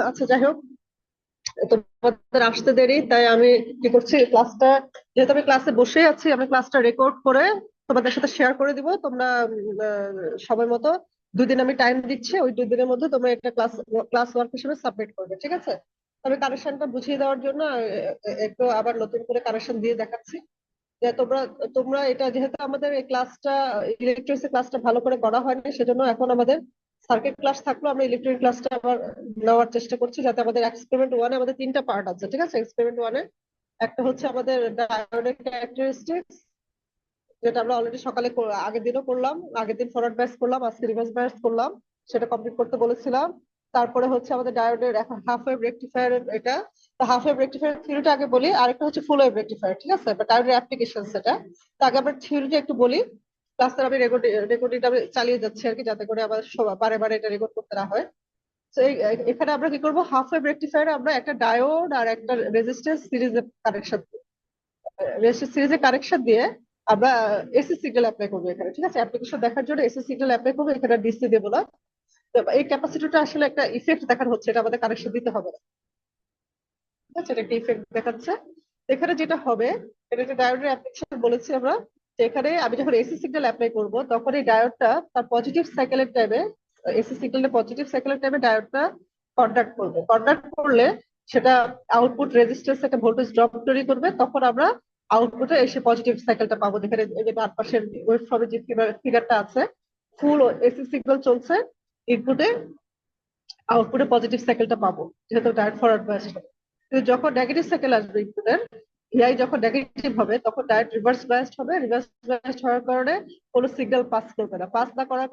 আচ্ছা, যাই হোক, তোমাদের আসতে দেরি তাই আমি কি করছি, ক্লাসটা, যেহেতু আমি ক্লাসে বসে আছি, আমি ক্লাসটা রেকর্ড করে তোমাদের সাথে শেয়ার করে দিব। তোমরা সময় মতো 2 দিন আমি টাইম দিচ্ছি, ওই 2 দিনের মধ্যে তোমরা একটা ক্লাস ক্লাস ওয়ার্ক হিসেবে সাবমিট করবে, ঠিক আছে? তবে কারেকশনটা বুঝিয়ে দেওয়ার জন্য একটু আবার নতুন করে কারেকশন দিয়ে দেখাচ্ছি যে তোমরা তোমরা এটা, যেহেতু আমাদের এই ক্লাসটা, ইলেকট্রিক্স ক্লাসটা ভালো করে করা হয়নি, সেজন্য এখন আমাদের সার্কিট ক্লাস থাকলেও আমরা ইলেকট্রিক ক্লাসটা আবার নেওয়ার চেষ্টা করছি, যাতে আমাদের এক্সপেরিমেন্ট ওয়ানে আমাদের 3টা পার্ট আছে, ঠিক আছে? এক্সপেরিমেন্ট ওয়ানে একটা হচ্ছে আমাদের ডায়োডিক ক্যারেক্টারিস্টিক্স, যেটা আমরা অলরেডি সকালে আগের দিনও করলাম, আগের দিন ফরওয়ার্ড ব্যাচ করলাম, আজকে রিভার্স ব্যাচ করলাম, সেটা কমপ্লিট করতে বলেছিলাম। তারপরে হচ্ছে আমাদের ডায়োডের এখন হাফ ওয়েভ রেকটিফায়ার, এটা তো হাফ ওয়েভ রেকটিফায়ার থিওরিটা আগে বলি, আরেকটা হচ্ছে ফুল ওয়েভ রেকটিফায়ার, ঠিক আছে? বা ডায়োডের অ্যাপ্লিকেশন সেটা। তো আগে আমরা থিওরিটা একটু বলি, ক্লাসের আমি রেকর্ডিংটা আমি চালিয়ে যাচ্ছি আর কি, যাতে করে আবার বারে বারে এটা রেকর্ড করতে না হয়। তো এখানে আমরা কি করবো, হাফ ওয়েভ রেকটিফায়ারে আমরা একটা ডায়োড আর একটা রেজিস্ট্যান্স সিরিজে কানেকশন, রেজিস্ট্যান্স সিরিজে কানেকশন দিয়ে আমরা এসি সিগন্যাল অ্যাপ্লাই করবো এখানে, ঠিক আছে? অ্যাপ্লিকেশন দেখার জন্য এসি সিগন্যাল অ্যাপ্লাই করবো, এখানে ডিসি দেবো না। তো এই ক্যাপাসিটিটা আসলে একটা ইফেক্ট দেখানো হচ্ছে, এটা আমাদের কানেকশন দিতে হবে না, ঠিক আছে? এটা একটা ইফেক্ট দেখাচ্ছে। তো এখানে যেটা হবে, এটা একটা ডায়োডের অ্যাপ্লিকেশন বলেছি আমরা, যে এখানে আমি যখন এসি সিগন্যাল অ্যাপ্লাই করবো, তখন এই ডায়োডটা তার পজিটিভ সাইকেলের টাইমে, এসি সিগন্যালের পজিটিভ সাইকেলের টাইমে ডায়োডটা কন্ডাক্ট করবে। কন্ডাক্ট করলে সেটা আউটপুট রেজিস্ট্যান্স একটা ভোল্টেজ ড্রপ তৈরি করবে, তখন আমরা আউটপুটে এসে পজিটিভ সাইকেলটা পাবো। যেখানে এই যে ডান পাশের ওয়েবফর্মে যে ফিগারটা আছে, ফুল এসি সিগন্যাল চলছে, ইনপুটে আউটপুটে পজিটিভ সাইকেলটা পাবো, যেহেতু ডায়োড ফরওয়ার্ড বায়াস। কিন্তু যখন নেগেটিভ সাইকেল আসবে ইনপুটের, ভিআই যখন নেগেটিভ হবে, তখন ডায়োড রিভার্স বায়াসড হবে। রিভার্স বায়াসড হওয়ার কারণে কোনো সিগন্যাল পাস করবে না, পাস না করার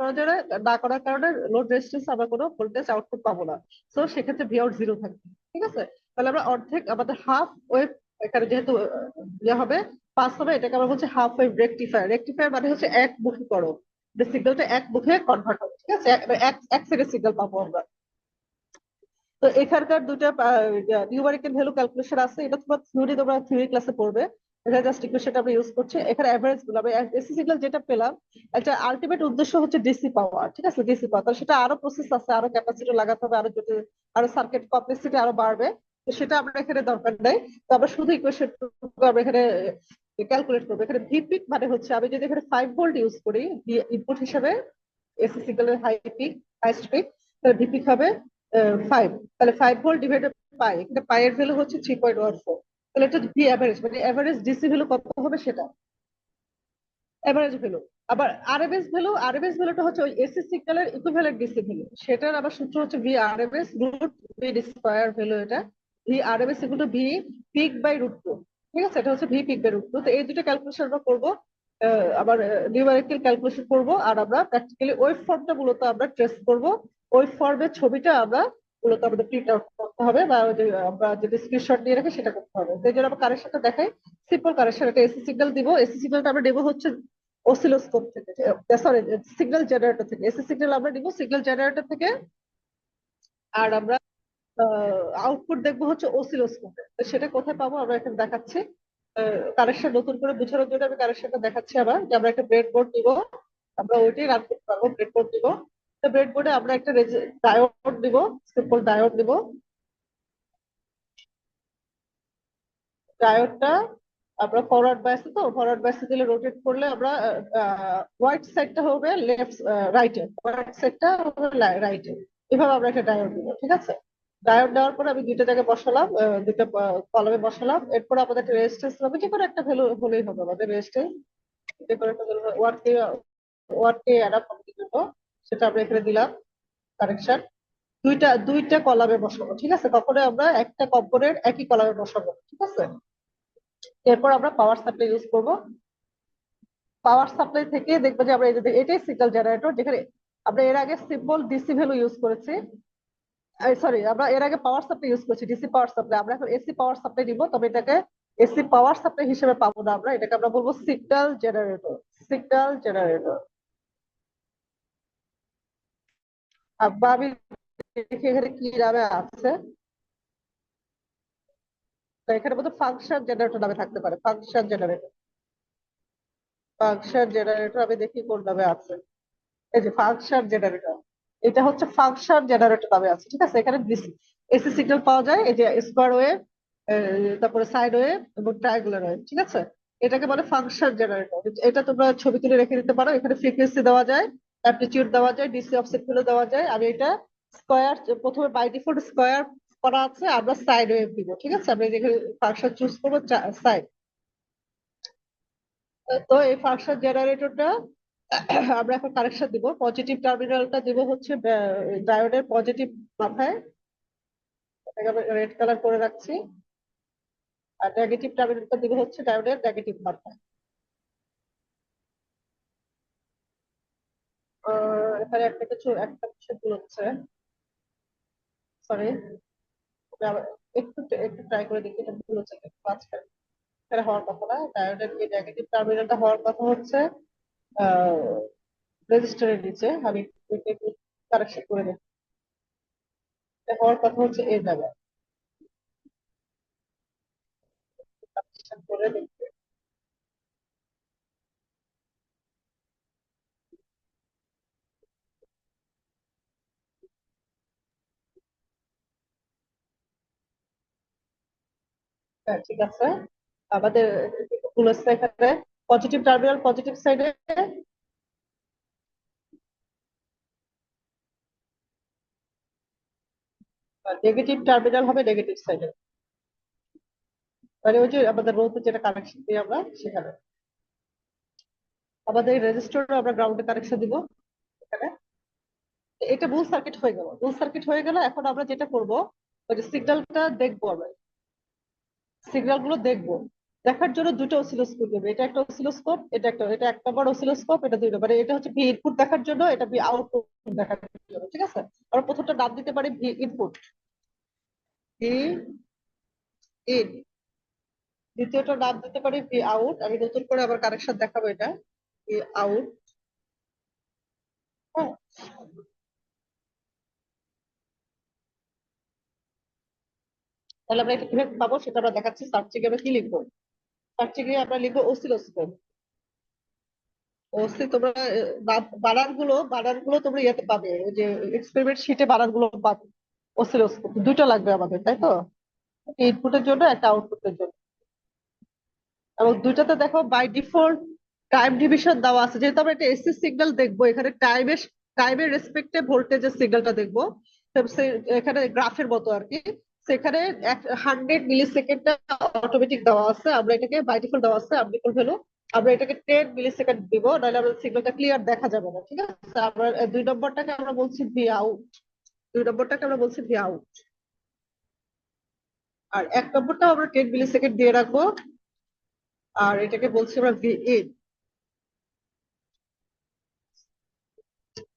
কারণে লোড রেজিস্ট্যান্স আমরা কোনো ভোল্টেজ আউটপুট পাবো না। তো সেক্ষেত্রে ভি আউট জিরো থাকবে, ঠিক আছে? তাহলে আমরা অর্ধেক, আমাদের হাফ ওয়েভ এখানে যেহেতু ইয়ে হবে, পাস হবে, এটাকে আমরা বলছি হাফ ওয়েভ রেকটিফায়ার। রেকটিফায়ার মানে হচ্ছে একমুখীকরণ, যে সিগন্যালটা একমুখে কনভার্ট হবে, ঠিক আছে, এক সেকেন্ড সিগন্যাল পাবো আমরা। তো এখানকার দুটা নিউমারিক্যাল ভ্যালু ক্যালকুলেশন আছে, এটা তোমরা থিওরি ক্লাসে পড়বে। এটা জাস্ট ইকুয়েশনটা আমরা ইউজ করছি এখানে। অ্যাভারেজ গুলো আমরা এসি সিগন্যাল যেটা পেলাম, একটা আলটিমেট উদ্দেশ্য হচ্ছে ডিসি পাওয়া, ঠিক আছে, ডিসি পাওয়া। তাহলে সেটা আরো প্রসেস আছে, আরো ক্যাপাসিটি লাগাতে হবে, আরো যদি আরো সার্কিট কমপ্লেক্সিটি আরো বাড়বে। তো সেটা আমরা এখানে দরকার নাই। তো আমরা শুধু ইকুয়েশন আমরা এখানে ক্যালকুলেট করবো। এখানে ভিপিক মানে হচ্ছে, আমি যদি এখানে 5 ভোল্ট ইউজ করি ইনপুট হিসেবে এসি সিগন্যালের হাইস্ট পিক, তাহলে ভিপিক হবে 5। তাহলে 5 ভোল্ট ডিভাইডেড পাই, এখানে পাই এর ভ্যালু হচ্ছে 3.14। তাহলে এটা ভি অ্যাভারেজ, মানে অ্যাভারেজ ডিসি ভ্যালু কত হবে সেটা এভারেজ ভ্যালু। আবার আরএমএস ভ্যালুটা হচ্ছে ওই এসি সিগন্যালের ইকুইভ্যালেন্ট ডিসি ভ্যালু। সেটার আবার সূত্র হচ্ছে V RMS root V square value. এটা V RMS equal to V peak by √2। ঠিক আছে, এটা হচ্ছে ভি পিক বাই √2। তো এই দুটো ক্যালকুলেশন আমরা করবো। আবার নিউমেরিক্যাল ক্যালকুলেশন করবো, আর আমরা প্র্যাকটিক্যালি ওয়েভ ফর্মটা মূলত আমরা ট্রেস করবো। ওয়েভ ফর্মের ছবিটা আমরা মূলত আমাদের প্রিন্ট আউট করতে হবে, বা ওই যে আমরা যদি স্ক্রিনশট নিয়ে রাখি সেটা করতে হবে। তো এই জন্য আমরা কারেকশনটা দেখাই। সিম্পল কারেকশন, একটা এসি সিগন্যাল দিব, এসি সিগন্যালটা আমরা নেবো হচ্ছে অসিলোস্কোপ থেকে, সরি সিগন্যাল জেনারেটর থেকে। এসি সিগন্যাল আমরা নিব সিগন্যাল জেনারেটর থেকে, আর আমরা আউটপুট দেখবো হচ্ছে অসিলোস্কোপে। তো সেটা কোথায় পাবো আমরা এখানে দেখাচ্ছি। কানেকশন নতুন করে বোঝানোর জন্য আমি কানেকশনটা দেখাচ্ছি আবার, যে আমরা একটা ব্রেড বোর্ড দিব, আমরা ওইটাই রান করতে পারবো। ব্রেড বোর্ড দিব, তো ব্রেড বোর্ডে আমরা একটা ডায়োড দিব, সিম্পল ডায়োড দিব। ডায়োডটা আমরা ফরওয়ার্ড বাইসে, তো ফরওয়ার্ড বাইসে দিলে রোটেট করলে আমরা হোয়াইট সাইডটা হবে লেফট, রাইটে, হোয়াইট সাইডটা হবে রাইটে। এভাবে আমরা একটা ডায়োড দিব, ঠিক আছে। ডায়োড দেওয়ার পরে আমি দুইটা জায়গায় বসালাম, দুইটা কলমে বসালাম। এরপর আমাদের একটা রেজিস্ট্যান্স হবে, যে কোনো একটা ভ্যালু হলেই হবে আমাদের রেজিস্ট্যান্স। যে কোনো একটা ভ্যালু ওয়াটকে অ্যাডাপ্ট করতে জন্য সেটা আমরা এখানে দিলাম কানেকশন। দুইটা দুইটা কলামে বসাবো, ঠিক আছে, কখনো আমরা একটা কম্পোনেন্ট একই কলামে বসাবো, ঠিক আছে। এরপর আমরা পাওয়ার সাপ্লাই ইউজ করব। পাওয়ার সাপ্লাই থেকে দেখবো যে আমরা এটাই সিগন্যাল জেনারেটর, যেখানে আমরা এর আগে সিম্পল ডিসি ভ্যালু ইউজ করেছি। সরি, আমরা এর আগে পাওয়ার সাপ্লাই ইউজ করেছি, ডিসি পাওয়ার সাপ্লাই। আমরা এখন এসি পাওয়ার সাপ্লাই দিব, তবে এটাকে এসি পাওয়ার সাপ্লাই হিসেবে পাবো না আমরা, এটাকে আমরা বলবো সিগন্যাল জেনারেটর। Signal generator. বা আমি দেখি এখানে কি নামে আছে। তো এখানে বোধহয় ফাংশন জেনারেটর নামে থাকতে পারে, ফাংশন জেনারেটর। ফাংশন জেনারেটর আমি দেখি কোন নামে আছে। এই যে ফাংশন জেনারেটর, এটা হচ্ছে ফাংশন জেনারেটর নামে আছে, ঠিক আছে। এখানে এসি সিগন্যাল পাওয়া যায়, এই যে স্কোয়ার ওয়েভ, তারপরে সাইড ওয়েভ এবং ট্রায়াঙ্গুলার ওয়েভ, ঠিক আছে। এটাকে বলে ফাংশন জেনারেটর। এটা তোমরা ছবি তুলে রেখে দিতে পারো। এখানে ফ্রিকোয়েন্সি দেওয়া যায়, অ্যামপ্লিটিউড দেওয়া যায়, ডিসি অফসেট গুলো দেওয়া যায়। আমি এটা স্কোয়ার, প্রথমে বাই ডিফল্ট স্কোয়ার করা আছে, আমরা সাইড ওয়েভ দিব, ঠিক আছে। আমি এখানে ফাংশন চুজ করবো সাইড। তো এই ফাংশন জেনারেটরটা আমরা এখন কানেকশন দিব। পজিটিভ টার্মিনালটা দিব হচ্ছে ডায়োডের পজিটিভ মাথায়, এটাকে আমি রেড কালার করে রাখছি। আর নেগেটিভ টার্মিনালটা দিব হচ্ছে ডায়োডের নেগেটিভ মাথায়। এখানে একটা কিছু ভুল হচ্ছে, সরি। একটু একটু ট্রাই করে দেখি, এটা ভুল হচ্ছে কিন্তু মাঝখানে। এখানে হওয়ার কথা না, ডায়োডের এই নেগেটিভ টার্মিনালটা হওয়ার কথা হচ্ছে রেজিস্টারের নিচে। আমি কারেকশন করে দেখি, এটা হওয়ার কথা হচ্ছে এই জায়গায়। কারেকশন করে দেখি। হ্যাঁ, ঠিক আছে। আমাদের ভুল হচ্ছে এখানে, পজিটিভ টার্মিনাল পজিটিভ সাইডে, নেগেটিভ টার্মিনাল হবে নেগেটিভ সাইডে। মানে ওই যে আমাদের রোধে যেটা কানেকশন দিই আমরা সেখানে। আমাদের রেজিস্টার আমরা গ্রাউন্ডে কানেকশন দিব এখানে। এটা মূল সার্কিট হয়ে গেল, মূল সার্কিট হয়ে গেল। এখন আমরা যেটা করব, ওই যে সিগন্যালটা দেখবো আমরা, সিগন্যাল গুলো দেখবো। দেখার জন্য দুটো অসিলোস্কোপ দেবে, এটা একটা অসিলোস্কোপ, এটা এক নম্বর অসিলোস্কোপ, এটা 2 নম্বর। এটা হচ্ছে ভি ইনপুট দেখার জন্য, এটা ভি আউটপুট দেখার জন্য, ঠিক আছে। আমরা প্রথমটা নাম দিতে পারি ভি ইনপুট, ভি ইন। দ্বিতীয়টা নাম দিতে পারি ভি আউট। আমি নতুন করে আবার কারেকশন দেখাবো এটা, ভি আউট। হ্যাঁ, তাহলে আমরা এটা কিভাবে পাবো সেটা আমরা দেখাচ্ছি। সার্চিং এ আমরা কি লিখবো? সার্চিং এ আমরা লিখবো অসিলোস্কোপ। অবশ্যই তোমরা বানানগুলো তোমরা ইয়েতে পাবে, ওই যে এক্সপেরিমেন্ট শিটে বানানগুলো পাবে। অসিলোস্কোপ দুইটা লাগবে আমাদের, তাই তো? ইনপুটের জন্য, একটা আউটপুটের জন্য। এবং দুইটাতে দেখো বাই ডিফল্ট টাইম ডিভিশন দেওয়া আছে। যেহেতু আমরা একটা এসি সিগন্যাল দেখবো, এখানে টাইমের রেসপেক্টে ভোল্টেজের সিগন্যালটা দেখবো। তো এখানে গ্রাফের মতো আর কি। সেখানে 100 মিলি সেকেন্ডটা অটোমেটিক দেওয়া আছে, আমরা এটাকে বাই ডিফল্ট দেওয়া আছে আপডেট ভ্যালু। আমরা এটাকে 10 মিলি সেকেন্ড দিব, নাহলে আমাদের সিগন্যালটা ক্লিয়ার দেখা যাবে না। ঠিক আছে, আমরা 2 নম্বরটাকে আমরা বলছি ভি আউট। 2 নম্বরটাকে আমরা বলছি ভি আউট। আর 1 নম্বরটা আমরা 10 মিলি সেকেন্ড দিয়ে রাখবো। আর এটাকে বলছি আমরা ভি ইন।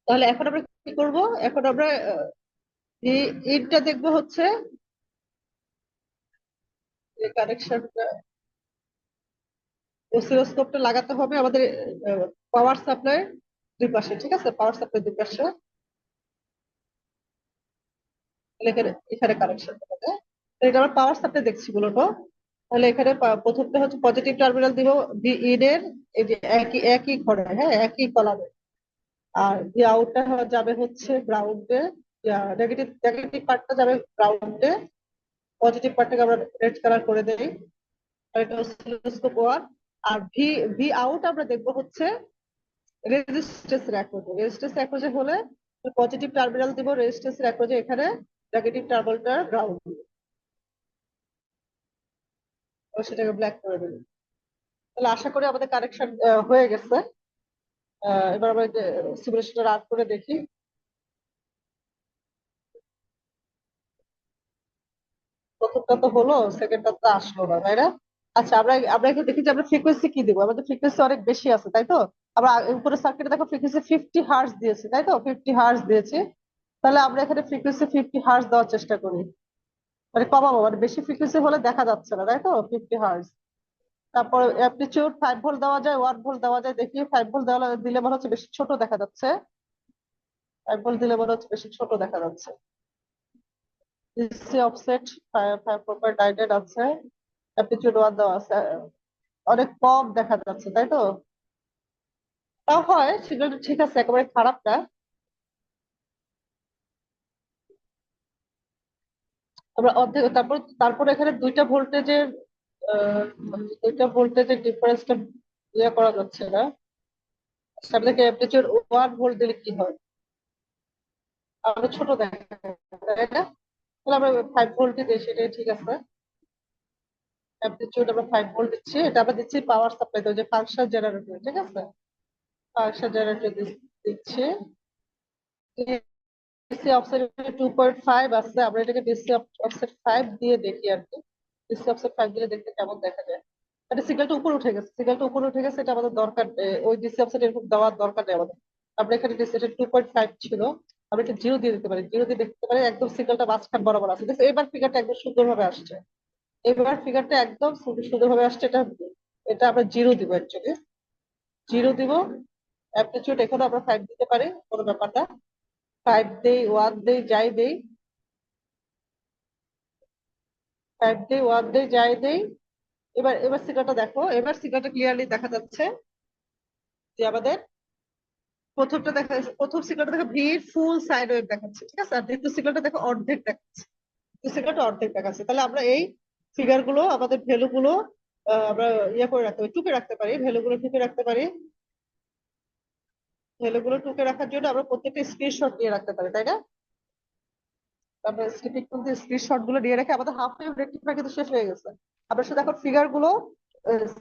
তাহলে এখন আমরা কি করব? এখন আমরা ভি ইনটা দেখবো হচ্ছে যে কানেকশনটা, অসিলোস্কোপটা লাগাতে হবে আমাদের পাওয়ার সাপ্লাই দুই পাশে। ঠিক আছে, পাওয়ার সাপ্লাই দুই পাশে। তাহলে এখানে এখানে কানেকশন হবে। তো এটা আমরা পাওয়ার সাপ্লাই দেখছি মূলত। তাহলে এখানে প্রথমটা হচ্ছে পজিটিভ টার্মিনাল দিব ভি ইন এর, এই যে একই একই ঘরে, হ্যাঁ একই কলামে। আর ভি আউটটা যাবে হচ্ছে গ্রাউন্ডে। নেগেটিভ নেগেটিভ পার্টটা যাবে গ্রাউন্ডে। পজিটিভ পার্টটাকে আমরা রেড কালার করে দেই। আর এটা অসিলোস্কোপ ওয়ান। আর ভি ভি আউট আমরা দেখবো হচ্ছে রেজিস্ট্যান্সের অ্যাক্রোসে। রেজিস্ট্যান্স অ্যাক্রোসে হলে পজিটিভ টার্মিনাল দিব রেজিস্ট্যান্সের অ্যাক্রোসে, এখানে নেগেটিভ টার্মিনালটা গ্রাউন্ড দিব। সেটাকে ব্ল্যাক করে দেব। তাহলে আশা করি আমাদের কারেকশন হয়ে গেছে। এবার আমরা সিমুলেশনটা রান করে দেখি। প্রথমটা তো হলো, সেকেন্ডটা তো আসলো না, তাই না? আচ্ছা, আমরা আমরা এখানে দেখি যে আমরা ফ্রিকোয়েন্সি কি দিব। আমাদের ফ্রিকোয়েন্সি অনেক বেশি আছে, তাই তো? আমরা উপরে সার্কিটে দেখো ফ্রিকোয়েন্সি 50 হার্জ দিয়েছি, তাই তো? 50 হার্জ দিয়েছি। তাহলে আমরা এখানে ফ্রিকোয়েন্সি 50 হার্জ দেওয়ার চেষ্টা করি। মানে কমাবো, মানে বেশি ফ্রিকোয়েন্সি হলে দেখা যাচ্ছে না, তাই তো? 50 হার্জ। তারপর অ্যামপ্লিটিউড 5 ভোল্ট দেওয়া যায়, 1 ভোল্ট দেওয়া যায়। দেখি 5 ভোল্ট দেওয়া দিলে মনে হচ্ছে বেশি ছোট দেখা যাচ্ছে। 5 ভোল্ট দিলে মনে হচ্ছে বেশি ছোট দেখা যাচ্ছে। ডিসি অফসেট 5 প্রপার আছে। অ্যামপ্লিটিউড 1 দেওয়া আছে। অনেক কম দেখা যাচ্ছে, তাই তো? তাও হয়, সিগন্যালটা ঠিক আছে, একেবারে খারাপ না। আমরা অর্ধেক, তারপর তারপর এখানে আহ, দুইটা ভোল্টেজের ডিফারেন্সটা ইয়ে করা যাচ্ছে না। সামনে অ্যামপ্লিটিউড 1 ভোল্ট দিলে কি হয়? আরো ছোট দেখা যায়, তাই না? তাহলে আমরা 5 ভোল্টই দিই, সেটাই ঠিক আছে। অ্যামপ্লিটিউড আমরা 5 ভোল্ট দিচ্ছি। এটা আমরা দিচ্ছি পাওয়ার সাপ্লাই, যে ফাংশন জেনারেটর। ঠিক আছে, ফাংশন জেনারেটর দিচ্ছি। ডিসি অফসেট 2.5 আছে, আমরা এটাকে ডিসি অফসেট 5 দিয়ে দেখি আর কি। ডিসি অফসেট 5 দিলে দেখতে কেমন দেখা যায়। এটা সিগন্যালটা উপরে উঠে গেছে, সিগন্যালটা উপরে উঠে গেছে। এটা আমাদের দরকার ওই ডিসি অফসেট এরকম দেওয়ার দরকার নেই আমাদের। আমরা এখানে ডিসি 2.5 ছিল, আমরা এটা জিরো দিয়ে দিতে পারি। জিরো দিয়ে দেখতে পারি একদম সিগন্যালটা মাঝখান বরাবর আছে। দেখছো, এবার ফিগারটা একদম সুন্দরভাবে আসছে। এবার ফিগারটা একদম সুন্দরভাবে আসছে। এটা এটা আমরা জিরো দিব অ্যাকচুয়ালি। জিরো দিব। অ্যামপ্লিটিউড এখানে আমরা 5 দিতে পারি, কোনো ব্যাপার না। 5 দেই, 1 দেই, যাই দেই। 5 দেই, 1 দেই, যাই দেই। এবার এবার সিগন্যালটা দেখো, এবার সিগন্যালটা ক্লিয়ারলি দেখা যাচ্ছে যে আমাদের প্রথম সিগন্যালটা দেখো ভির ফুল সাইন ওয়েভ দেখাচ্ছে। ঠিক আছে, আর দ্বিতীয় সিগন্যালটা দেখো অর্ধেক দেখাচ্ছে। দ্বিতীয় সিগন্যালটা অর্ধেক দেখাচ্ছে। তাহলে আমরা এই ফিগার গুলো, আমাদের ভ্যালু গুলো আমরা ইয়ে করে রাখতে পারি, টুকে রাখতে পারি। ভ্যালু গুলো টুকে রাখতে পারি। ভ্যালু গুলো টুকে রাখার জন্য আমরা প্রত্যেকটা স্ক্রিনশট নিয়ে রাখতে পারি, তাই না? আমরা স্কিপিং করতে স্ক্রিনশট গুলো নিয়ে রেখে আমাদের হাফ ওয়েভ রেকটিফায়ার কিন্তু শেষ হয়ে গেছে। আমরা শুধু এখন ফিগার গুলো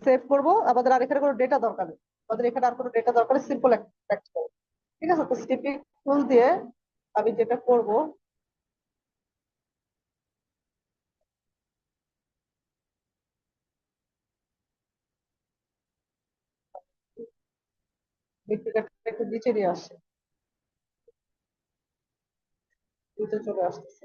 সেভ করব। আমাদের আর এখানে কোনো ডেটা দরকার নেই। আমাদের এখানে আর কোনো ডেটা দরকার নেই, সিম্পল একটা প্র্যাকটিক্যাল। ঠিক আছে, তো স্কিপিং টুল দিয়ে আমি যেটা করব, এই ফিগারটা একটু নিচে নিয়ে আসে, নিচে চলে আসতেছে।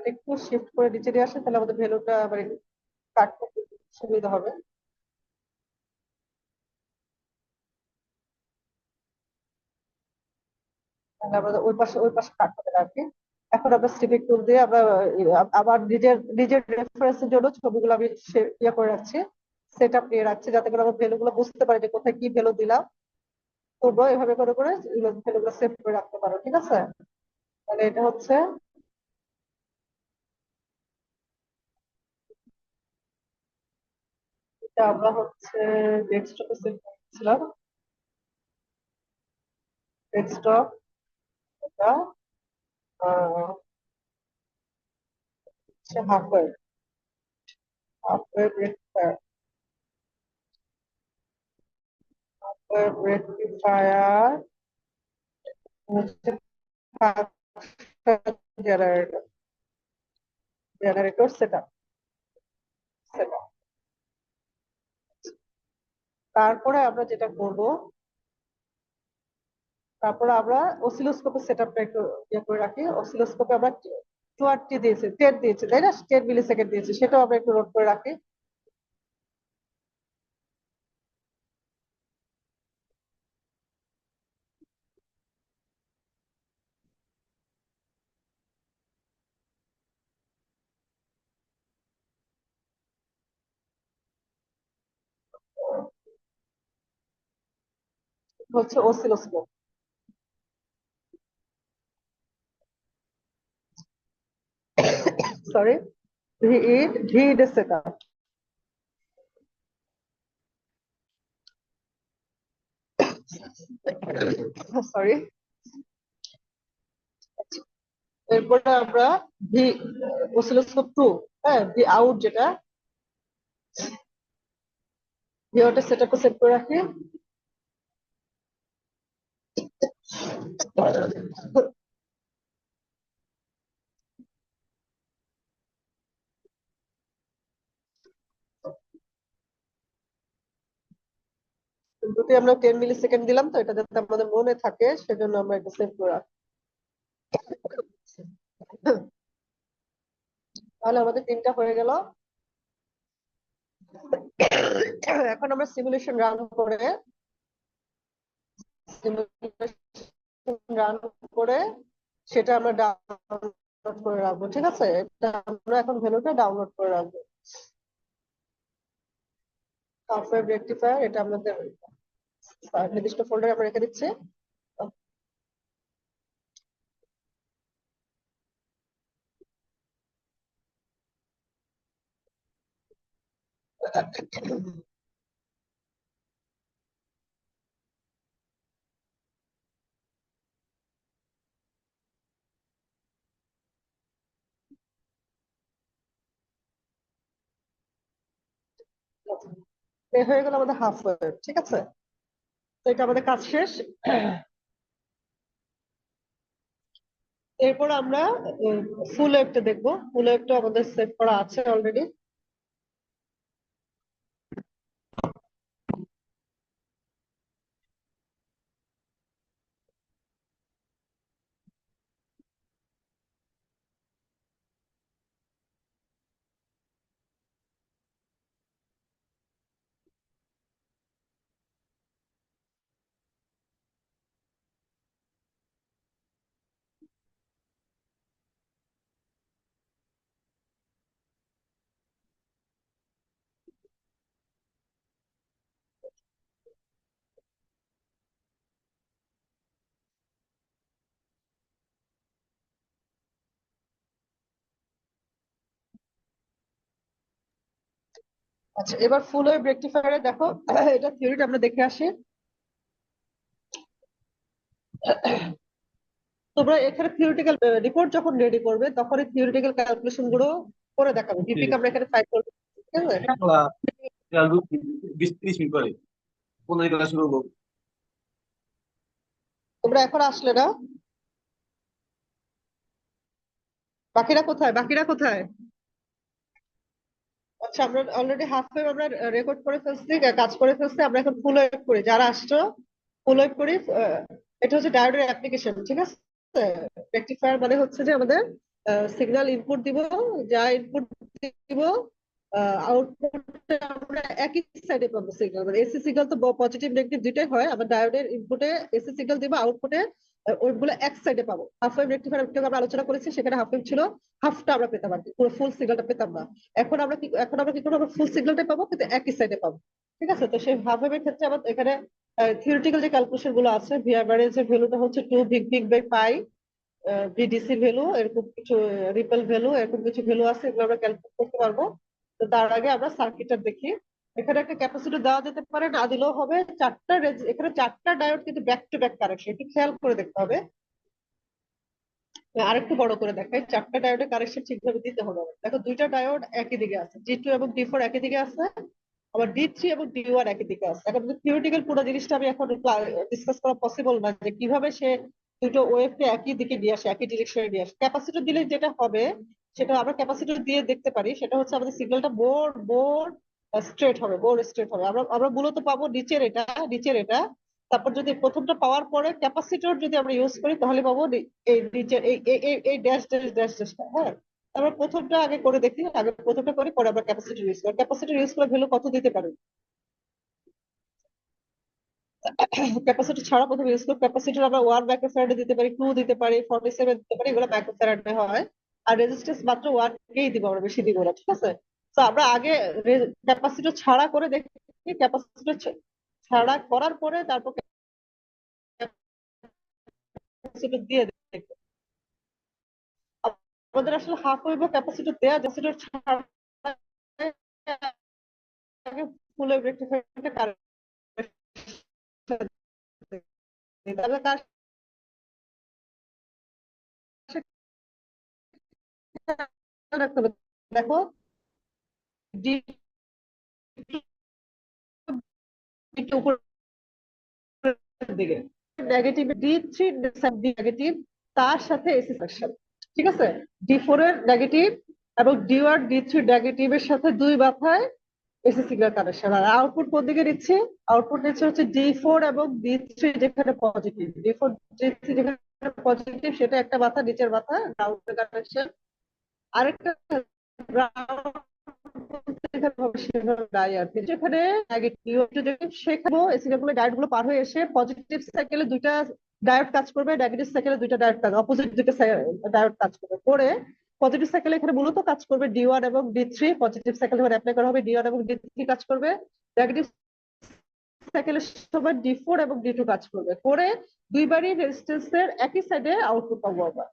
এটা একটু শিফট করে নিচে দিয়ে আসে, তাহলে আমাদের ভ্যালুটা আবার কাট করতে সুবিধা হবে। তাহলে আমরা ওই পাশে কাট করে রাখি। এখন আমরা সিভিক টুল দিয়ে আমরা আবার নিজের নিজের রেফারেন্সের জন্য ছবিগুলো আমি ইয়ে করে রাখছি, সেট আপ নিয়ে রাখছি, যাতে করে আমরা ভ্যালু গুলো বুঝতে পারি যে কোথায় কি ভ্যালু দিলাম। করবো এভাবে করে করে ভ্যালু গুলো সেভ করে রাখতে পারো, ঠিক আছে? তাহলে এটা হচ্ছে, এটা আমরা হচ্ছে ডেস্কটপে সেভ করেছিলাম। ডেস্কটপ, এটা হচ্ছে হাফওয়্যার, হাফওয়্যার রেকটিফায়ার, হাফওয়্যার রেকটিফায়ার হচ্ছে জেনারেটর, জেনারেটর সেটআপ, সেটআপ। তারপরে আমরা যেটা করব, তারপরে আমরা অসিলোস্কোপের সেটআপটা একটু ইয়ে করে রাখি। অসিলোস্কোপে আমরা 20 দিয়েছে, 10 দিয়েছে, তাই না? 10 মিলি সেকেন্ড দিয়েছে, সেটাও আমরা একটু নোট করে রাখি। হচ্ছে oscilloscope, sorry, V setup, sorry. এরপরে আমরা ভি অসিলোস্কোপ 2, হ্যাঁ, ভি আউট যেটা, ভি আউটের সেটআপটা সেট করে রাখি। দুটি আমরা 10 মিলি সেকেন্ড দিলাম, তো এটা যাতে আমাদের মনে থাকে সেজন্য আমরা এটা সেভ করে রাখি। তাহলে আমাদের 3টা হয়ে গেল। এখন আমরা সিমুলেশন রান করে, সিমুলেশন রান করে সেটা আমরা ডাউনলোড করে রাখবো, ঠিক আছে? এটা আমরা এখন ভ্যালুটা ডাউনলোড করে রাখবো। সফটওয়্যার রেকটিফায়ার, এটা আমাদের নির্দিষ্ট ফোল্ডারে আমরা রেখে দিচ্ছি। হয়ে গেল আমাদের হাফ ওয়েভ, ঠিক আছে? তো এটা আমাদের কাজ শেষ। এরপর আমরা ফুল ওয়েভটা দেখবো। ফুল ওয়েভটা আমাদের সেভ করা আছে অলরেডি। আচ্ছা, এবার ফুল ওয়েভ রেকটিফায়ারে দেখো, এটা থিওরিটা আমরা দেখে আসি। তোমরা এখানে থিওরিটিক্যাল রিপোর্ট যখন রেডি করবে তখন এই থিওরিটিক্যাল ক্যালকুলেশন গুলো করে দেখাবে। ভিপিকে আমরা এখানে ফাইল করবো, ঠিক আছে? 20-30 মিনিট পরে 15 ক্লাস শুরু করবো। তোমরা এখন আসলে না? বাকিরা কোথায়, বাকিরা কোথায়? আচ্ছা, আমরা অলরেডি হাফ ওয়েভ আমরা রেকর্ড করে ফেলছি, কাজ করে ফেলছি। আমরা এখন ফুল ওয়েভ করি, যারা আসছো ফুল ওয়েভ করি। এটা হচ্ছে ডায়োডের অ্যাপ্লিকেশন, ঠিক আছে? রেকটিফায়ার মানে হচ্ছে যে আমাদের সিগন্যাল ইনপুট দিব, যা ইনপুট দিব আউটপুটে আমরা একই সাইডে পাবো সিগন্যাল। মানে এসি সিগন্যাল তো পজিটিভ নেগেটিভ দুইটাই হয়, আমরা ডায়োডের ইনপুটে এসি সিগন্যাল দিব, আউটপুটে ওইগুলো এক সাইডে পাবো। হাফ ওয়েভ রেক্টিফায়ার আমরা আলোচনা করেছি, সেখানে হাফ ওয়েভ ছিল, হাফটা আমরা পেতাম আর কি, পুরো ফুল সিগন্যালটা পেতাম না। এখন আমরা কি করবো, আমরা ফুল সিগন্যালটা পাবো কিন্তু একই সাইডে পাবো। ঠিক আছে, তো সেই হাফ ওয়েভের ক্ষেত্রে আবার এখানে থিওরিটিক্যাল যে ক্যালকুলেশন গুলো আছে, ভি অ্যাভারেজ এর ভ্যালুটা হচ্ছে 2 বিগ বিগ বাই পাই, ভিডিসি ভ্যালু, এরকম কিছু রিপেল ভ্যালু, এরকম কিছু ভ্যালু আছে, এগুলো আমরা ক্যালকুলেট করতে পারবো। তো তার আগে আমরা সার্কিটটা দেখি। এখানে একটা ক্যাপাসিটর দেওয়া যেতে পারে, না দিলেও হবে। এখানে চারটা ডায়োড কিন্তু ব্যাক টু ব্যাক কানেকশন, একটু খেয়াল করে দেখতে হবে। আরেকটু বড় করে দেখাই, চারটা ডায়োডের কানেকশন ঠিকভাবে দিতে হবে। দেখো, দুইটা ডায়োড একই দিকে আছে, জি টু এবং ডি ফোর একই দিকে আছে, আবার ডি থ্রি এবং ডি ওয়ান একই দিকে আছে। এখন থিওরিটিক্যাল পুরো জিনিসটা আমি এখন ডিসকাস করা পসিবল না, যে কিভাবে সে দুটো ওয়েভকে একই দিকে নিয়ে আসে, একই ডিরেকশনে নিয়ে আসে। ক্যাপাসিটর দিলে যেটা হবে, সেটা আমরা ক্যাপাসিটর দিয়ে দেখতে পারি, সেটা হচ্ছে আমাদের সিগন্যালটা বোর বোর স্ট্রেট হবে, বোর স্ট্রেট হবে। আমরা আমরা মূলত পাবো নিচের এটা। তারপর যদি প্রথমটা পাওয়ার পরে ক্যাপাসিটর যদি আমরা ইউজ করি, তাহলে পাবো এই নিচের এই ড্যাশ ড্যাশ ড্যাশ ড্যাশটা। হ্যাঁ, আমরা প্রথমটা আগে করে দেখি, আগে প্রথমটা করি, পরে আমরা ক্যাপাসিটর ইউজ করি। ক্যাপাসিটর ইউজ করে ভ্যালু কত দিতে পারি? ক্যাপাসিটর ছাড়া প্রথমে ইউজ করি, ক্যাপাসিটর আমরা 1 মাইক্রোফ্যারাডে দিতে পারি, 2 দিতে পারি, 47 দিতে পারি, এগুলো মাইক্রোফ্যারাডে হয়। আর রেজিস্ট্যান্স মাত্র 1 কেই দিব, আমরা বেশি দিব না। ঠিক আছে, তো আমরা আগে ক্যাপাসিটর ছাড়া করে দেখি, ক্যাপাসিটর ছাড়া করার পরে তারপর ক্যাপাসিটর দিয়ে দেখি। আমাদের আসলে হাফ ওয়েভ ক্যাপাসিটর দেওয়া, ক্যাপাসিটর ছাড়া আগে ফুল ওয়েভ রেক্টিফায়ারটা তাহলে তার সাথে রাখতে হবে। দেখো, ডি উপরের দিকে নেগেটিভ, ডি3 নেগেটিভ, তার সাথে এসি সেকশন। ঠিক আছে, ডি4 এর নেগেটিভ এবং ডি1 ডি3 নেগেটিভের সাথে দুই মাথায় এসি সিগন্যাল কানেকশন। আর আউটপুট কোন দিকে নিচ্ছে? আউটপুট নিচ্ছে হচ্ছে ডি4 এবং ডি3 যেখানে পজিটিভ, ডি4 ডি3 যেখানে পজিটিভ, সেটা একটা মাথা, নিচের মাথা গ্রাউন্ড কানেকশন। আরেকটা যেখানে নেগেটিভ, সেখানে এসিগা গুলো ডায়োড গুলো পার হয়ে এসে পজিটিভ সাইকেলে দুইটা ডায়োড কাজ করবে, নেগেটিভ সাইকেলে দুইটা ডায়োড কাজ, অপোজিট দিকে ডায়োড কাজ করবে। করে পজিটিভ সাইকেলে এখানে মূলত কাজ করবে ডি1 এবং ডি3, পজিটিভ সাইকেল যখন অ্যাপ্লাই করা হবে ডি1 এবং ডি3 কাজ করবে, নেগেটিভ সাইকেলের সময় ডি4 এবং ডি2 কাজ করবে। করে দুইবারই রেজিস্ট্যান্সের একই সাইডে আউটপুট পাবো আমরা।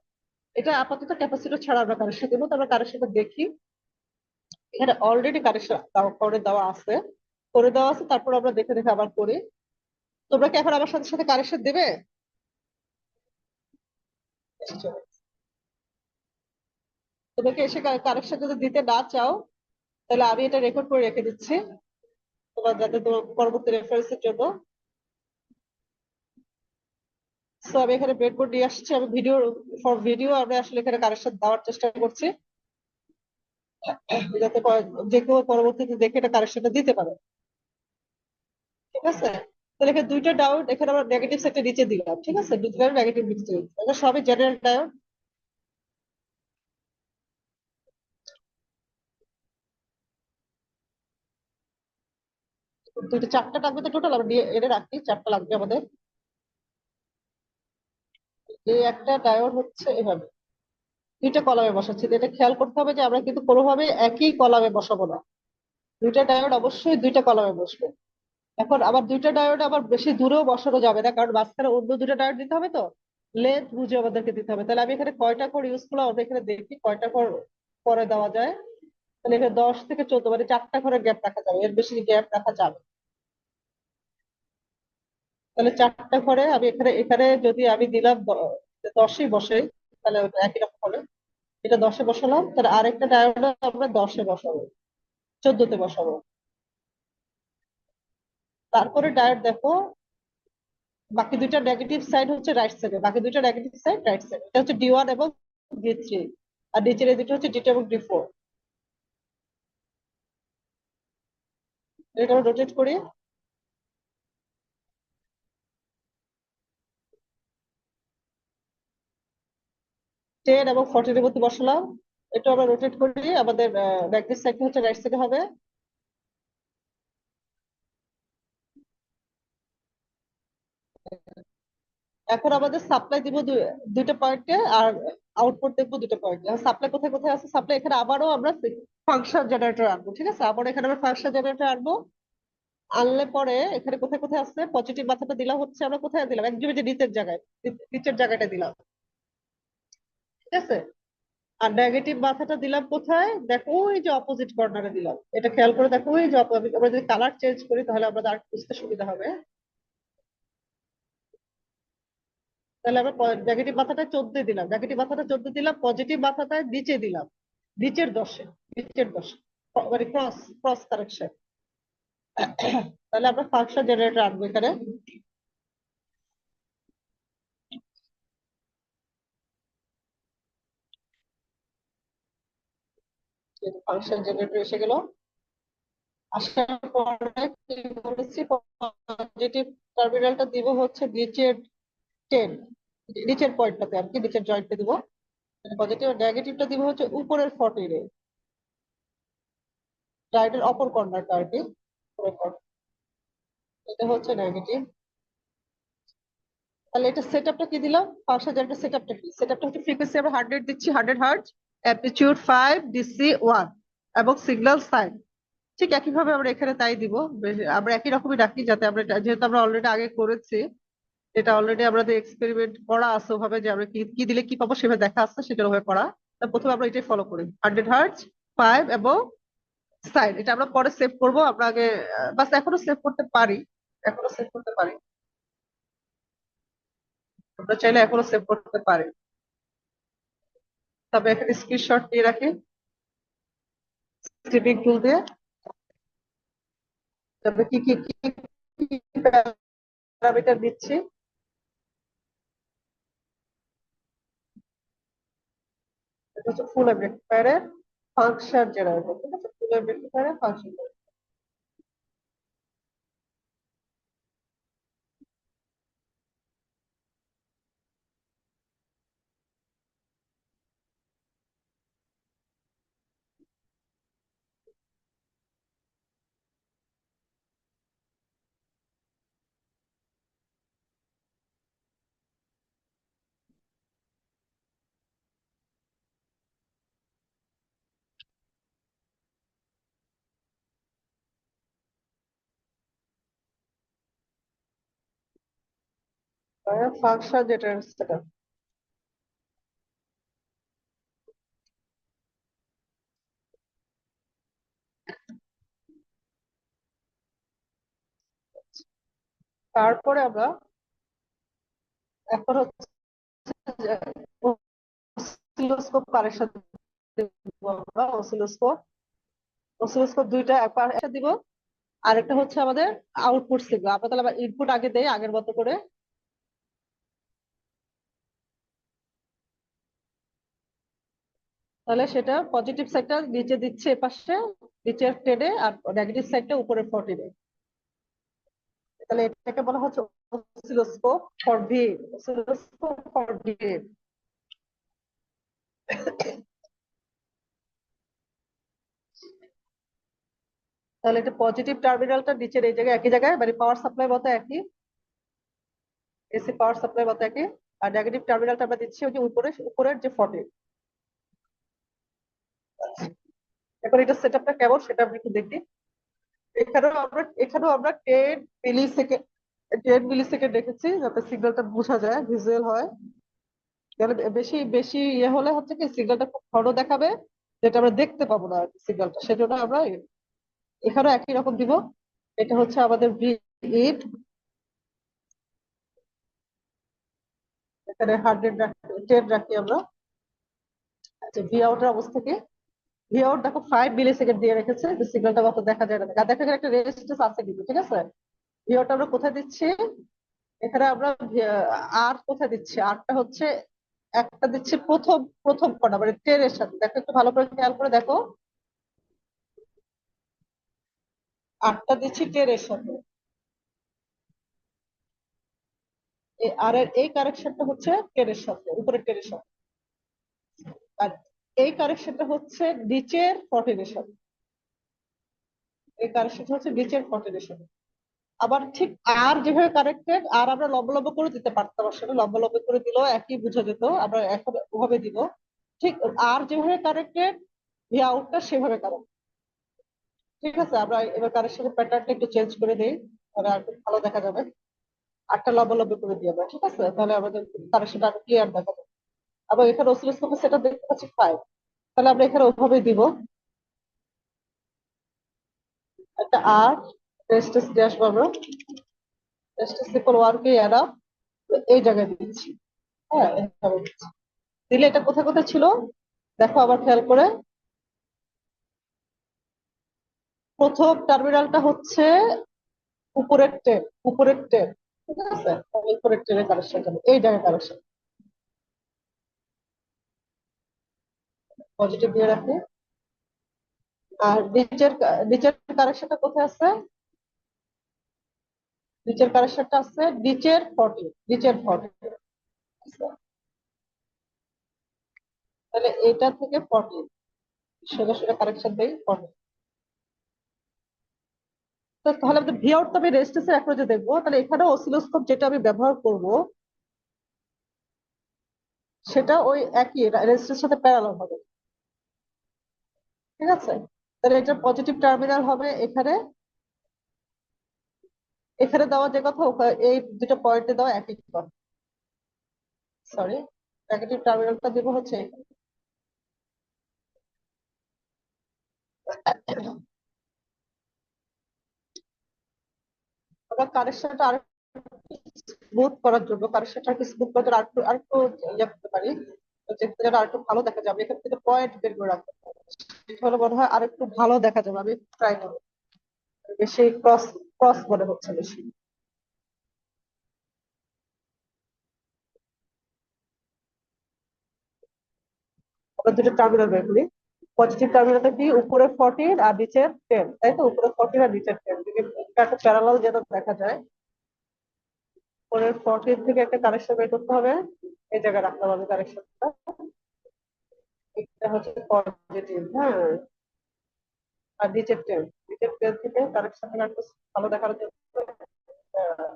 এটা আপাতত ক্যাপাসিটর ছাড়া আমরা কানেকশন দেবো, তো আমরা কানেকশনটা দেখি। এখানে অলরেডি কানেকশন করে দেওয়া আছে, তারপর আমরা দেখে দেখে আবার করি। তোমরা কি এখন আমার সাথে সাথে কানেকশন দেবে? তোমরা কি এসে কানেকশন যদি দিতে না চাও, তাহলে আমি এটা রেকর্ড করে রেখে দিচ্ছি, তোমার যাতে তোমার পরবর্তী রেফারেন্সের জন্য। তো আমি এখানে ব্রেডবোর্ড নিয়ে আসছি, আমি ভিডিও আমরা আসলে এখানে কানেকশন দেওয়ার চেষ্টা করছি, যাতে যে কেউ পরবর্তীতে দেখে এটা কানেকশনটা দিতে পারে। ঠিক আছে, তাহলে এখানে দুইটা ডায়োড, এখানে আমরা নেগেটিভ সাইডটা নিচে দিলাম। ঠিক আছে, দুইটা নেগেটিভ নিচে দিলাম, এটা সবই জেনারেল ডায়োড। দুইটা চারটা লাগবে তো টোটাল, আমরা দিয়ে এনে রাখি, চারটা লাগবে আমাদের। এই একটা ডায়োড হচ্ছে এভাবে দুইটা কলামে বসাচ্ছি, তো এটা খেয়াল করতে হবে যে আমরা কিন্তু কোনোভাবে একই কলামে বসাবো না, দুইটা ডায়োড অবশ্যই দুইটা কলামে বসবে। এখন আবার দুইটা ডায়োড আবার বেশি দূরেও বসানো যাবে না, কারণ মাঝখানে অন্য দুটো ডায়োড দিতে হবে, তো লেন্থ বুঝে আমাদেরকে দিতে হবে। তাহলে আমি এখানে কয়টা করে ইউজ করলাম, আমরা এখানে দেখি কয়টা করে দেওয়া যায়। তাহলে এখানে 10 থেকে 14, মানে চারটা করে গ্যাপ রাখা যাবে, এর বেশি গ্যাপ রাখা যাবে। তাহলে চারটা করে আমি এখানে এখানে যদি আমি দিলাম 10ই বসে, তাহলে ওটা একই রকম হবে। এটা 10-এ বসালাম, তাহলে আরেকটা ডায়োড আমরা 10-এ বসাবো, 14-তে বসাবো। তারপরে ডায়োড দেখো, বাকি দুইটা নেগেটিভ সাইড হচ্ছে রাইট সাইডে, বাকি দুইটা নেগেটিভ সাইড রাইট সাইড, এটা হচ্ছে ডি1 এবং ডি3। আর নিচের এই দুটো হচ্ছে ডি2 এবং ডি4। এটা রোটেট করি। 10 এবং 14 এর মধ্যে বসালাম। এটা আমরা রোটেট করি, আমাদের ব্যাক সাইডটা হচ্ছে রাইট সাইডে হবে। এখন আমাদের সাপ্লাই দিব দুইটা পয়েন্টে, আর আউটপুট দেখবো দুটো পয়েন্টে। সাপ্লাই কোথায় কোথায় আছে? সাপ্লাই এখানে আবারও আমরা ফাংশন জেনারেটর আনবো, ঠিক আছে? আবারও এখানে আমরা ফাংশন জেনারেটর আনবো। আনলে পরে এখানে কোথায় কোথায় আছে, পজিটিভ মাথাটা দিলাম হচ্ছে আমরা কোথায় দিলাম, একদম এই যে নিচের জায়গায়, নিচের জায়গাটা দিলাম, ঠিক আছে? আর নেগেটিভ মাথাটা দিলাম কোথায় দেখো, ওই যে অপোজিট কর্নারে দিলাম। এটা খেয়াল করে দেখো, ওই যে আমরা যদি কালার চেঞ্জ করি তাহলে আমাদের আর বুঝতে সুবিধা হবে। তাহলে আমরা নেগেটিভ মাথাটা 14 দিলাম, নেগেটিভ মাথাটা 14 দিলাম, পজিটিভ মাথাটা নিচে দিলাম, নিচের 10-এ, নিচের 10, মানে ক্রস ক্রস কারেকশন। তাহলে আমরা ফাংশন জেনারেটর আনবো এখানে। ফাংশন জেনারেটর এসে গেল। আসার পরে কি বলেছি, পজিটিভ টার্মিনালটা দিব হচ্ছে নিচের 10, নিচের পয়েন্টটাতে আর কি, নিচের জয়েন্টে দিব। পজিটিভ, নেগেটিভটা দিব হচ্ছে উপরের 14 এ, রাইটের অপর কর্নারটা আর কি, উপরের corner। এটা হচ্ছে নেগেটিভ। তাহলে এটা সেটআপটা কি দিলাম, 5000 সেটআপটা কি? সেটআপটা হচ্ছে ফ্রিকোয়েন্সি আমরা 100 দিচ্ছি, 100 হার্টজ, অ্যামপ্লিটিউড 5, ডিসি 1 এবং সিগন্যাল সাইন। ঠিক একইভাবে আমরা এখানে তাই দিব। আমরা একই রকমই রাখি, যাতে আমরা যেহেতু আমরা অলরেডি আগে করেছি, এটা অলরেডি আমাদের এক্সপেরিমেন্ট করা আছে ওভাবে, যে আমরা কি কি দিলে কি পাবো সেভাবে দেখা আছে, সেটার ওভাবে করা। তা প্রথমে আমরা এটাই ফলো করি, 100 হার্টজ, 5 এবং সাইন। এটা আমরা পরে সেভ করব, আমরা আগে বাস এখনো সেভ করতে পারি, এখনো সেভ করতে পারি, আমরা চাইলে এখনো সেভ করতে পারি। তবে এখানে স্ক্রিনশট নিয়ে রাখি স্ক্রিপিং টুল দিয়ে। তবে কি কি কি প্যারামিটার দিচ্ছি, এটা হচ্ছে ফুল রেকটিফায়ারের ফাংশন জেনারেটর, ঠিক আছে? ফুল রেকটিফায়ারের ফাংশন। Function generator setup. তারপরে আমরা এখন হচ্ছে অসিলোস্কোপ কানেকশন দিব। আমরা অসিলোস্কোপ, অসিলোস্কোপ দুইটা একটা দিব। আর একটা হচ্ছে আমাদের আউটপুট সিগন্যাল। আমরা তাহলে ইনপুট আগে দেই আগের মতো করে। তাহলে সেটা পজিটিভ সাইডটা নিচে দিচ্ছে এপাশে, নিচের 10-এ, আর নেগেটিভ সাইডটা উপরে 14-এ। তাহলে এটাকে বলা হচ্ছে oscilloscope for V, oscilloscope for V. তাহলে এটা পজিটিভ টার্মিনালটা নিচের এই জায়গায়, একই জায়গায়, মানে পাওয়ার সাপ্লাই মতো একই, এসি পাওয়ার সাপ্লাই মতো একই। আর নেগেটিভ টার্মিনালটা আমরা দিচ্ছি ওই যে উপরে, উপরের যে 14। এখন এটা সেটআপটা কেমন সেটা আমরা একটু দেখি। এখানেও আমরা 10 মিলি সেকেন্ড, 10 মিলি সেকেন্ড রেখেছি, যাতে সিগন্যালটা বোঝা যায়, ভিজুয়াল হয়। তাহলে বেশি বেশি ইয়ে হলে হচ্ছে কি সিগন্যালটা খুব ঘন দেখাবে, যেটা আমরা দেখতে পাবো না সিগন্যালটা, সেজন্য আমরা এখানেও একই রকম দিব। এটা হচ্ছে আমাদের ভি8, এখানে 110 রাখি আমরা। আচ্ছা, ভি আউটের অবস্থা কি? ভি আউট দেখো 5 মিলি সেকেন্ড দিয়ে রেখেছে, সিগন্যালটা মতো দেখা যায় না, আর দেখো এখানে একটা রেজিস্ট্যান্স আছে কিন্তু, ঠিক আছে? ভি আউট আমরা কোথায় দিচ্ছি? এখানে আমরা আর কোথায় দিচ্ছি, আরটা হচ্ছে একটা দিচ্ছি প্রথম প্রথম কণা, মানে 10-এর সাথে। দেখো একটু ভালো করে খেয়াল করে দেখো, আরটা দিচ্ছি 10-এর সাথে। আর এর এই কারেকশনটা হচ্ছে 10-এর সাথে, উপরের 10-এর সাথে। আর এই কারেকশনটা হচ্ছে নিচের কোঅর্ডিনেশন, এই কারেকশনটা হচ্ছে নিচের কোঅর্ডিনেশন। আবার ঠিক আর যেভাবে কারেক্টেড, আর আমরা লম্ব লম্ব করে দিতে পারতাম, আসলে লম্ব লম্ব করে দিলেও একই বোঝা যেত, আমরা এখন ওভাবে দিব। ঠিক আর যেভাবে কারেক্টেড, ভি আউটটা সেভাবে কারেক্ট। ঠিক আছে, আমরা এবার কারেকশনের প্যাটার্নটা একটু চেঞ্জ করে দিই, তাহলে আর একটু ভালো দেখা যাবে। আটটা লম্বা লম্বি করে দিই আমরা, ঠিক আছে, তাহলে আমাদের কারেকশনটা আরো ক্লিয়ার দেখা যাবে। আবার এখানে অসিলোস্কোপে সেটা দেখতে পাচ্ছি 5, তাহলে আমরা এখানে ওভাবে দিব একটা আর, রেস্টেস দিয়ে আসবো আমরা, রেস্টেস ইকুয়াল 1 কে এরা এই জায়গায় দিচ্ছি। হ্যাঁ, এইভাবে দিচ্ছি। দিলে এটা কোথায় কোথায় ছিল দেখো আবার খেয়াল করে। প্রথম টার্মিনালটা হচ্ছে উপরের টেন, উপরের টেন, ঠিক আছে, তাহলে উপরের টেনের কানেকশন যাবে এই জায়গায় কানেকশন, পজিটিভ দিয়ে রাখি। আর নিচের নিচের কানেকশনটা কোথায় আছে? নিচের কানেকশনটা আছে নিচের 40, নিচের 40। তাহলে এটা থেকে 40 সোজা সোজা কানেকশন দেই 40। তো তাহলে আমাদের ভি আউট আমি রেজিস্ট্যান্সের এখন যে দেখবো, তাহলে এখানে অসিলোস্কোপ যেটা আমি ব্যবহার করব সেটা ওই একই রেজিস্ট্যান্সের সাথে প্যারালাল হবে। ঠিক আছে, তাহলে এটা পজিটিভ টার্মিনাল হবে এখানে, এখানে দেওয়া যে কথা এই দুটো পয়েন্টে দেওয়া একই কথা। সরি, নেগেটিভ টার্মিনালটা দিব হচ্ছে এখানে। আমরা কানেকশনটা আর স্মুথ করার জন্য, কানেকশনটা স্মুথ করার জন্য আরেকটু ইয়ে করতে পারি, দেখতে যেন আরেকটু ভালো দেখা যাবে, এখান থেকে পয়েন্ট বের করে রাখতে পারি, তাহলে মনে হয় আরেকটু ভালো দেখা যাবে। আমি ট্রাই করবো, বেশি ক্রস ক্রস মনে হচ্ছে বেশি। আমরা দুটো টার্মিনাল বের করি। পজিটিভ টার্মিনালটা কি, উপরে 14 আর নিচের 10, তাই তো, উপরে 14 আর নিচের 10, একটা প্যারালাল যেন দেখা যায়। উপরের 14 থেকে একটা কানেকশন বের করতে হবে, এই জায়গায় রাখতে হবে কানেকশনটা। এটা হচ্ছে পজিটিভ, হ্যাঁ, আর নিচের 10, নিচের 10 থেকে কানেকশনটা একটু ভালো দেখার জন্য আহ,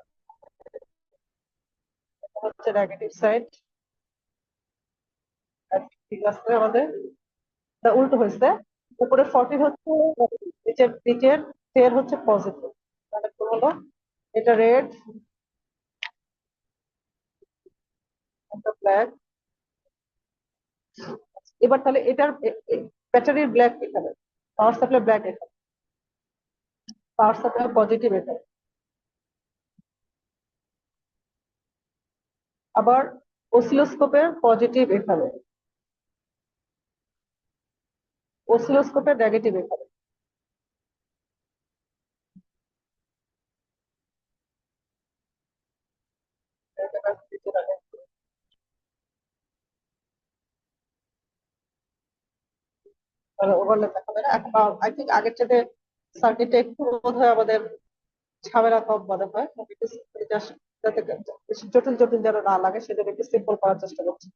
এটা হচ্ছে নেগেটিভ সাইড। ঠিক আছে, আমাদের এটা উল্টো হয়েছে, উপরে 14 হচ্ছে negative, নিচের নিচের 10 হচ্ছে পজিটিভ। তাহলে কি হলো, এটা রেড, এটা ব্ল্যাক। এবার তাহলে এটার ব্যাটারির ব্ল্যাক এখানে, পাওয়ার সাপ্লাই ব্ল্যাক এখানে, পাওয়ার সাপ্লাই পজিটিভ এখানে। আবার অসিলোস্কোপের পজিটিভ এখানে, অসিলোস্কোপের নেগেটিভ এখানে। তাহলে ওভারল্যাপ দেখাবে না এখন। আই থিঙ্ক আগের চাইতে সার্কিটটা একটু বোধ হয় আমাদের ঝামেলা কম মনে হয়। আমি একটু just যাতে বেশি জটিল জটিল যেন না লাগে সেজন্য একটু সিম্পল করার চেষ্টা করছি।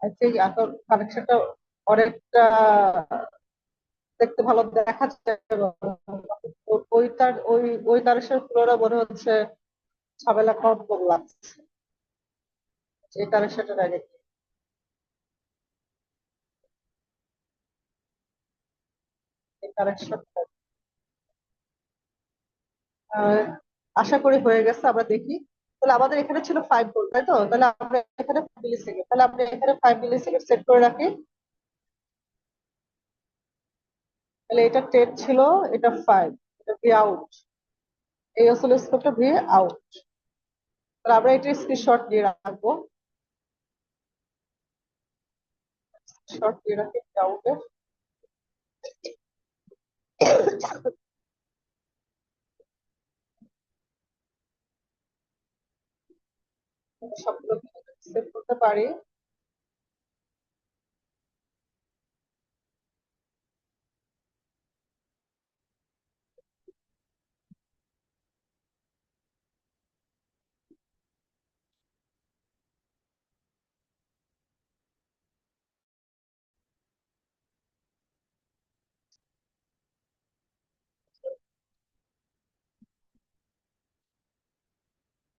আই থিঙ্ক এখন কানেকশনটা অনেকটা দেখতে ভালো দেখাচ্ছে। ওই তার ওই কানেকশন তুলনায় মনে হচ্ছে ঝামেলা কম কম লাগছে এই কানেকশনটা ডাইরেক্ট। এই কানেকশনটা আশা করি হয়ে গেছে, আমরা দেখি। তাহলে আমাদের এখানে ছিল 5 ভোল্ট, তাই তো, তাহলে আমরা এখানে 5 মিলি সেকেন্ড, তাহলে আমরা এখানে 5 মিলি সেকেন্ড সেট করে রাখি। তাহলে এটা 10 ছিল, এটা 5, এটা ভি আউট, এই অসিলোস্কোপটা ভি আউট। তাহলে আমরা এটা স্ক্রিনশট দিয়ে রাখবো, শর্ট দিয়ে রাখি আউটের। সবগুলো সেট করতে পারি।